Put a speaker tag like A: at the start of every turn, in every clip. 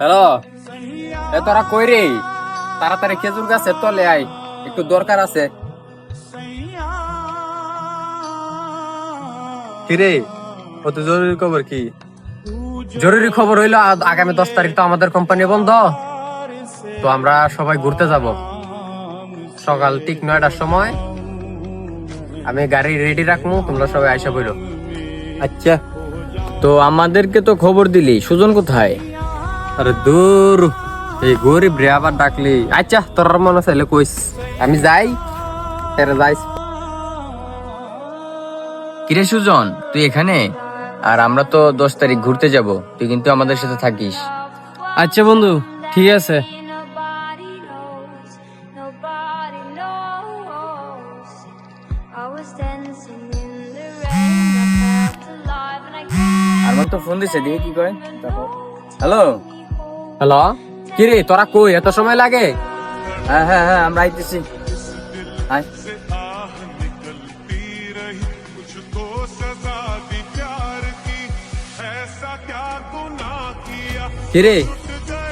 A: Hello, তোরা কই রে? তাড়াতাড়ি খেজুর গাছে তলে আয়, একটু দরকার আছে।
B: কিরে, কত জরুরি খবর কি?
A: জরুরি খবর হইলো আগামী 10 তারিখ তো আমাদের কোম্পানি বন্ধ, তো আমরা সবাই ঘুরতে যাব সকাল ঠিক 9টার সময়। আমি গাড়ি রেডি রাখবো, তোমরা সবাই আইসা বইলো।
B: আচ্ছা।
C: তো আমাদেরকে তো খবর দিলি, সুজন কোথায়?
A: আরে দূর, এই গরিব রে আবার ডাকলি। আচ্ছা, তোর মনে চাইলে কইস, আমি যাই, তেরে যাইস।
C: কিরে সুজন, তুই এখানে? আর আমরা তো 10 তারিখ ঘুরতে যাব, তুই কিন্তু আমাদের সাথে থাকিস।
D: আচ্ছা বন্ধু, ঠিক আছে।
C: আমার তো ফোন দিছে, দিয়ে কি করে?
A: হ্যালো হ্যালো, কি রে তোরা কই? এত সময় লাগে?
C: হ্যাঁ হ্যাঁ হ্যাঁ, আমরা আইতেছি। আয়।
A: কি রে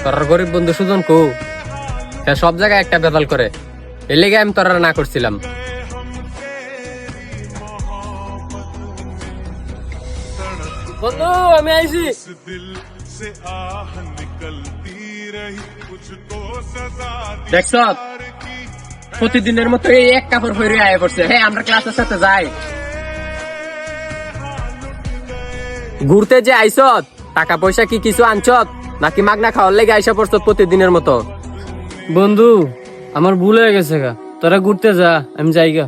A: তোর গরিব বন্ধু সুজন কো? সে সব জায়গায় একটা বেতাল করে, এর লেগে আমি তোরা না করছিলাম।
D: বন্ধু, আমি আইছি।
A: দেখছ, প্রতিদিনের মতো এই এক কাপড় পরে আয়া করছে। হ্যাঁ, আমরা ক্লাসের সাথে যাই। ঘুরতে যে আইছত, টাকা পয়সা কি কিছু আনছত নাকি মাগনা খাওয়ার লেগে আইসা পড়ছ প্রতিদিনের মতো?
D: বন্ধু, আমার ভুল হয়ে গেছে গা, তোরা ঘুরতে যা, আমি যাইগা।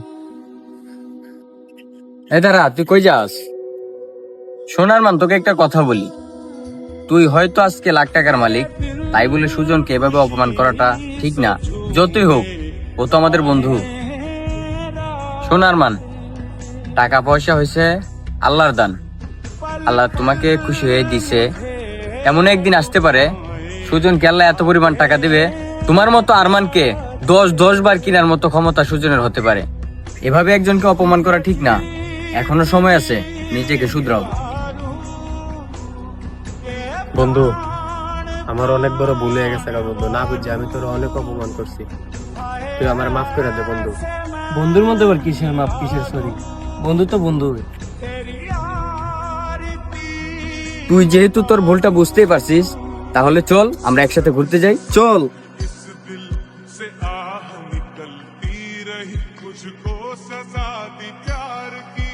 C: এ দাঁড়া, তুই কই যাস? সোনার মান, তোকে একটা কথা বলি। তুই হয়তো আজকে লাখ টাকার মালিক, তাই বলে সুজনকে এভাবে অপমান করাটা ঠিক না। যতই হোক, ও তো আমাদের বন্ধু। সোনার মান, টাকা পয়সা হয়েছে আল্লাহর দান। আল্লাহ তোমাকে খুশি হয়ে দিছে। এমন একদিন আসতে পারে সুজনকে আল্লাহ এত পরিমাণ টাকা দিবে, তোমার মতো আরমানকে 10 বার কেনার মতো ক্ষমতা সুজনের হতে পারে। এভাবে একজনকে অপমান করা ঠিক না। এখনো সময় আছে, নিজেকে শুধরাও।
B: বন্ধু, আমার অনেক বড় ভুল হয়ে গেছে বন্ধু, না বুঝছি আমি তোর অনেক অপমান করছি। তুই আমার মাফ করে দে বন্ধু।
D: বন্ধুর মধ্যে আবার কিসের মাপ, কিসের সরি? বন্ধু তো বন্ধু।
C: তুই যেহেতু তোর ভুলটা বুঝতেই পারছিস, তাহলে চল আমরা একসাথে ঘুরতে যাই।
B: চল।
E: सजा दी प्यार की,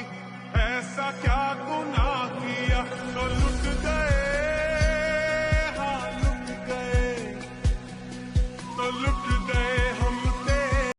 E: ऐसा क्या गुनाह किया तो लुट